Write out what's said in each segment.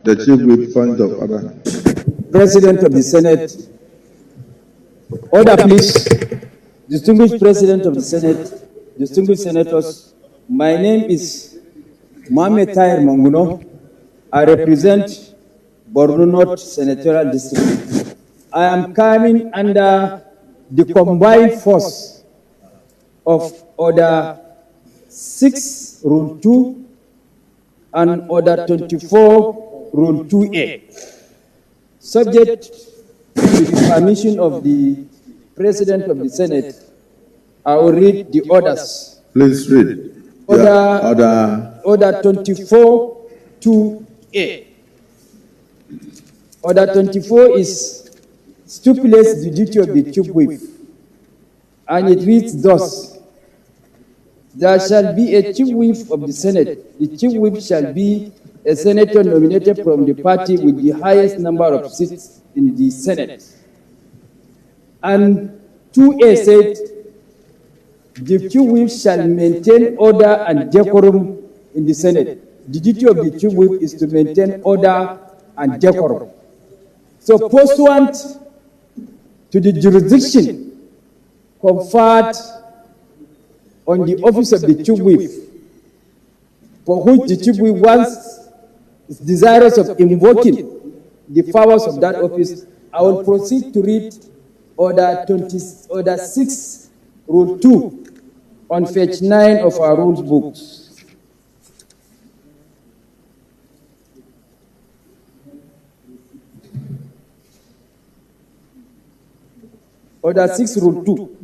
The Chief Whip, point of order. President of the Senate. Order, please. Distinguished President of the Senate, distinguished senators, my name is Mohamed Tahir Manguno. I represent Borno North Senatorial District. I am coming under the combined force of Order 6, Rule 2, and Order 24, Rule 2A. Subject to the permission of the President of the Senate, I will read the orders. Please read. Order 24, 2A. Order 24 stipulates the duty of the Chief Whip, and it reads thus: there shall be a Chief Whip of the Senate. The Chief Whip shall be a senator nominated from the party with the highest number of seats in the Senate. And 2A said, the Chief Whip shall maintain order and decorum in the Senate. The duty of the Chief Whip is to maintain order and decorum. So pursuant to the jurisdiction conferred on the office of the Chief Whip, for which the Chief Whip once is desirous of invoking the powers of that office, I will proceed to read Order 6, Rule 2, on page 9 of our rules books. Order 6, Rule 2.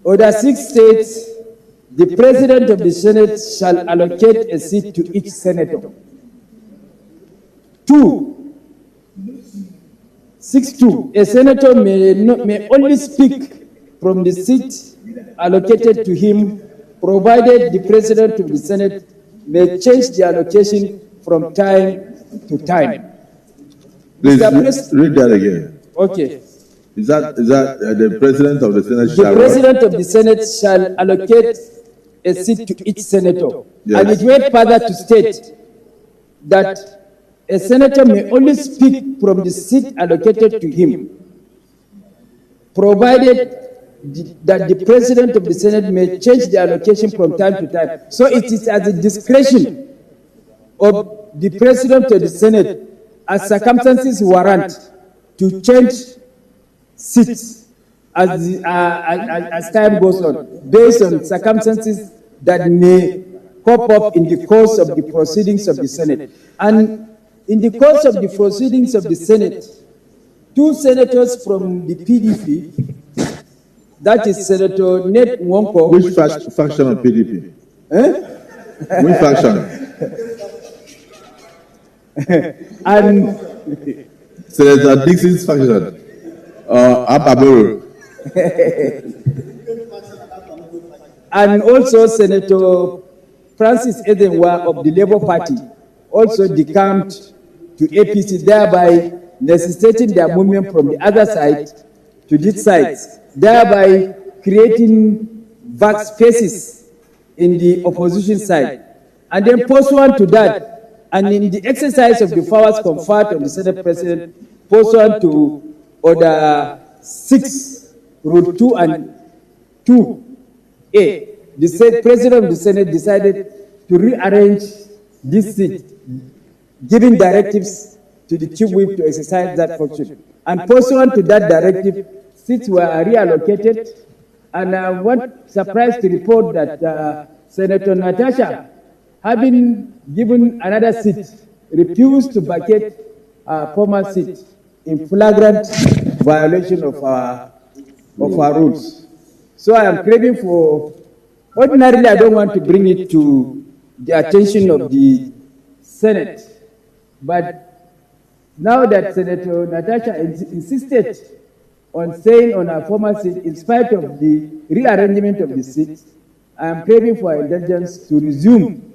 Order 6 states, the President of the Senate shall allocate a seat to each senator. 6.2, a senator may only speak from the seat allocated to him, provided the President of the Senate may change the allocation from time to time. Please read that again. Okay. Is that the President of the Senate shall... The President of the Senate shall allocate a seat to each senator. Yes. And it went further to state that a senator may only speak from the seat allocated to him, provided that the President of the Senate may change the allocation from time to time. So it is at the discretion of the President of the Senate, as circumstances warrant, to change seats as time goes on, based on circumstances that may pop up in the course of the proceedings of the Senate. And in the course of the proceedings of the Senate, 2 senators from the PDP, that is Senator Ned Nwonko. Which faction of PDP? Which faction? And Senator Dixon's faction. Akpabio. And also Senator Francis Ezenwa of the Labour Party also decamped to APC, thereby necessitating their movement from the other side to this side, thereby creating vast spaces in the opposition side. And then pursuant to that, and in the exercise of the powers conferred on the Senate President, pursuant to Order 6, Rule 2 and 2A, the President of the Senate decided to rearrange this seat, giving directives to the Chief Whip to exercise that function. And pursuant to that directive, seats were reallocated. And I'm surprised to report that Senator Natasha, having given another seat, refused to vacate her former seat in flagrant violation of our rules. So I am craving for, ordinarily I don't want to bring it to the attention of the Senate, but now that Senator Natasha insisted on staying on her former seat in spite of the rearrangement of the seat, I am craving for indulgence to resume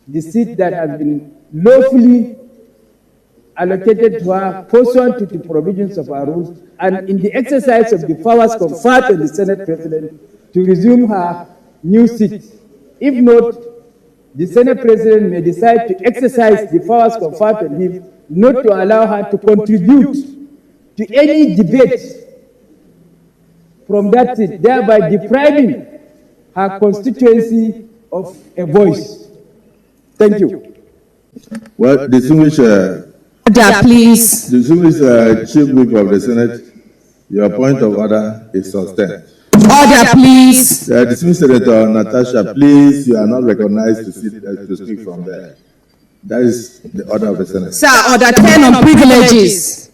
the seat that has been lawfully allocated to her pursuant to the provisions of our rules, and in the exercise of the powers conferred on the Senate President to resume her new seat If not, the Senate President may decide to exercise the powers conferred on him not to allow her to contribute to any debate from that seat, thereby depriving her constituency of a voice. Thank you. Well, distinguished, Order, please. distinguished Chief Whip of the Senate, your point of order is sustained. Order, please. Dismissed Senator Natasha, please, you are not recognized to speak from there. That is the order of the Senate. Sir, order 10 on privileges.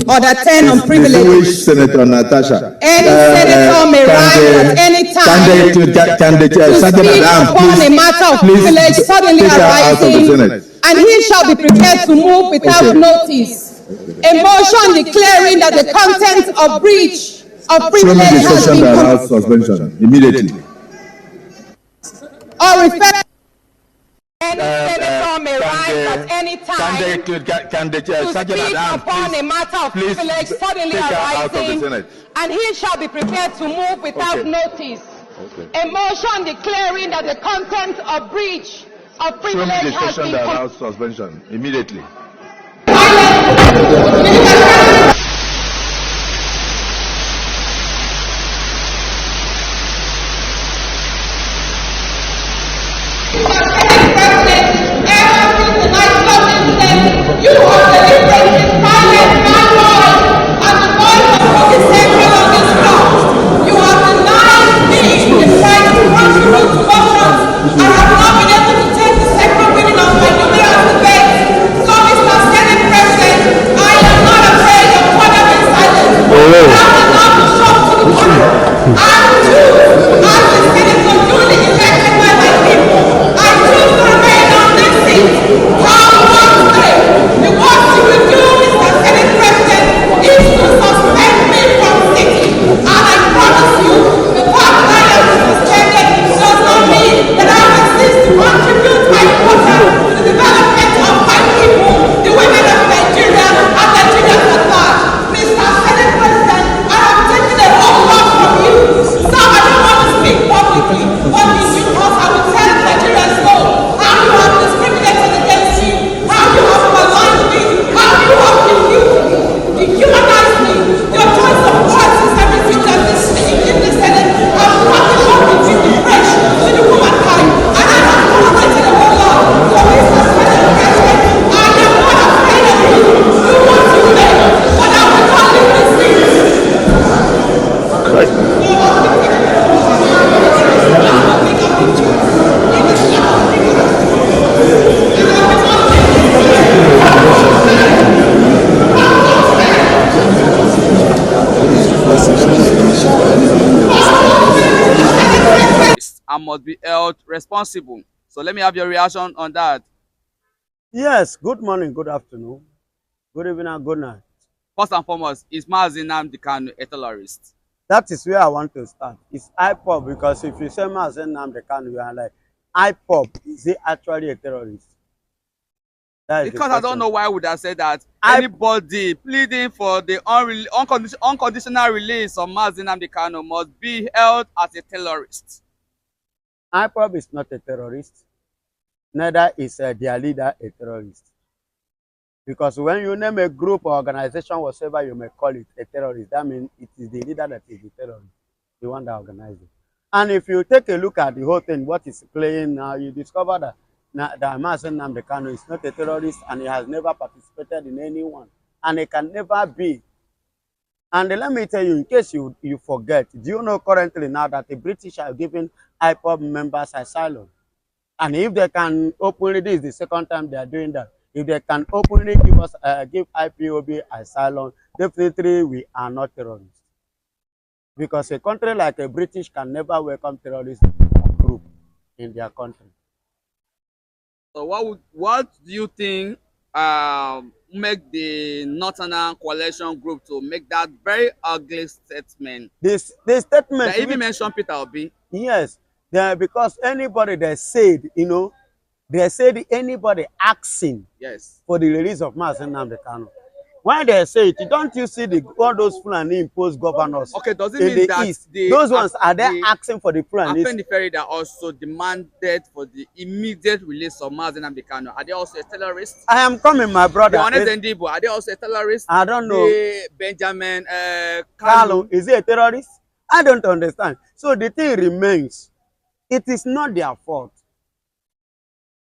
Order 10 on privileges. Distinguished Senator Natasha. Any senator may rise at any time to speak upon a matter of privilege suddenly arising, and he shall be prepared to move without notice. A motion declaring that the content of breach of privilege has been allowed suspension immediately. or referred. Any senator may rise at any time to speak upon a matter of privilege suddenly arising, and he shall be prepared to move without notice. A motion declaring that the content of breach of privilege has been allowed suspension immediately. You are delivering this silence, my voice, and the voice of Procedural on this floor. You have denied me the right to contribute to motions and have not been able to take the second reading of my numerous debates. So, Mr. Senate President, I am not afraid of further being silent. I will not be shocked to the core. I choose, as the senator duly elected by my people, I choose to remain on this seat. How long stay? What you will do, Mr. Senate President, is to suspend me from sitting. And I promise you, the fact that I am suspended does not mean that I will cease to contribute my quota to the development of my people, the women of Nigeria, and Nigerians at large. Mr. Senate President, I have taken a whole lot from you. So I don't want to speak publicly, but in due course I will tell Nigerians know how you have discriminated against me, how you have maligned me, how you have dehumanized me. Your choice of words is everything that is in the Senate has nothing more to do with fresh to the womankind. And I have tolerated a whole lot. So Mr. Senate President, I am not afraid of you. Do what you may, but I will not leave this seat. And must be held responsible. So let me have your reaction on that. Yes, good morning, good afternoon, good evening, and good night. First and foremost, is Mazi Nnamdi Kanu a terrorist? That is where I want to start. It's IPOB, because if you say Mazi Nnamdi Kanu, you are like, IPOB, is he actually a terrorist? Because I don't know why would I say that. Anybody pleading for the unconditional release of Mazi Nnamdi Kanu must be held as a terrorist. IPOB is not a terrorist. Neither is their leader a terrorist. Because when you name a group or organization, whatever you may call it, a terrorist, that means it is the leader that is the terrorist, the one that organizes it. And if you take a look at the whole thing, what is playing now, you discover that Mazi Nnamdi Kanu is not a terrorist, and he has never participated in any one, and he can never be. And let me tell you, in case you forget, do you know currently now that the British are giving IPOB members asylum? And if they can openly, this is the second time they are doing that, if they can openly give IPOB asylum, definitely we are not terrorists. Because a country like a British can never welcome terrorist group in their country. So what do you think make the Northern Coalition group to make that very ugly statement? This statement. They even mentioned Peter Obi. Yes, because anybody that said, they said anybody asking yes for the release of Mazi Nnamdi Kanu When they say it, don't you see all those Fulani imposed governors okay, does it in mean the that east? Those ones are they asking for the Fulani? that also demanded for the immediate release of Mazi Nnamdi Kanu. Are they also a terrorist? I am coming, my brother. The honest Ndibo, are they also a terrorist? I don't know. The Benjamin Kalu, is he a terrorist? I don't understand. So the thing remains, it is not their fault,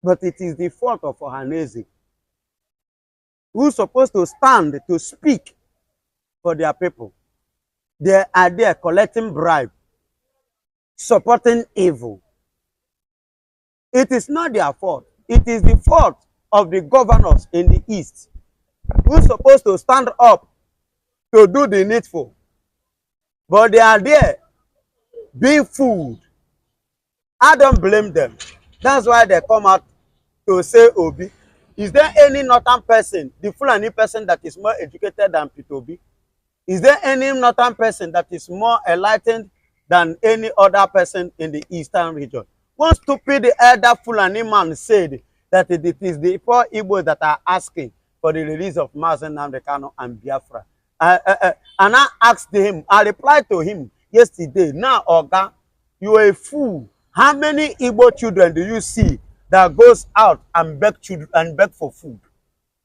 but it is the fault of Ohaneze, who's supposed to stand to speak for their people. They are there collecting bribe, supporting evil. It is not their fault. It is the fault of the governors in the east, who's supposed to stand up to do the needful. But they are there being fooled. I don't blame them. That's why they come out to say Obi. Is there any northern person, the Fulani person, that is more educated than Peter Obi? Is there any northern person that is more enlightened than any other person in the eastern region? One stupid elder Fulani man said that it is the poor Igbo that are asking for the release of Mazi Nnamdi Kanu and Biafra. And I asked him, I replied to him yesterday, now, Oga, you are a fool. How many Igbo children do you see that goes out and beg for food?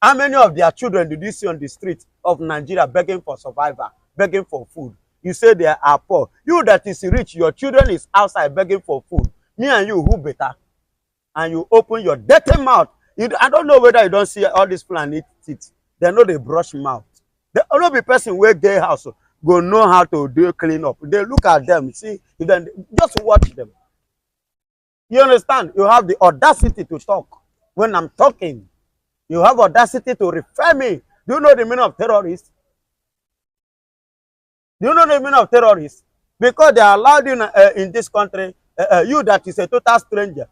How many of their children did you see on the street of Nigeria begging for survival, begging for food? You say they are poor. You that is rich, your children is outside begging for food. Me and you, who better? And you open your dirty mouth. I don't know whether you don't see all these Fulani teeth. They know they brush mouth. The only person where gay house go know how to do clean up. They look at them, see, then just watch them. You understand? You have the audacity to talk when I'm talking. You have audacity to refer me. Do you know the meaning of terrorist? Do you know the meaning of terrorist? Because they are allowed in this country, you that is a total stranger,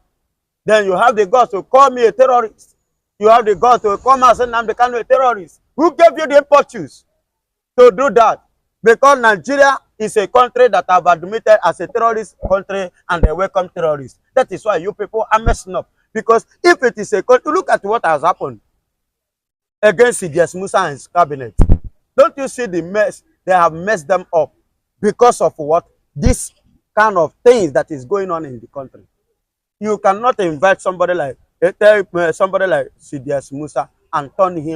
then you have the guts to call me a terrorist. You have the guts to call me and I'm becoming a terrorist. Who gave you the impetus to do that? Because Nigeria is a country that have admitted as a terrorist country and they welcome terrorists. That is why you people are messing up. Because if it is a country, look at what has happened against C.D.S. Musa and his cabinet. Don't you see the mess? They have messed them up because of what? This kind of things that is going on in the country. You cannot invite somebody like C.D.S. Musa and turn him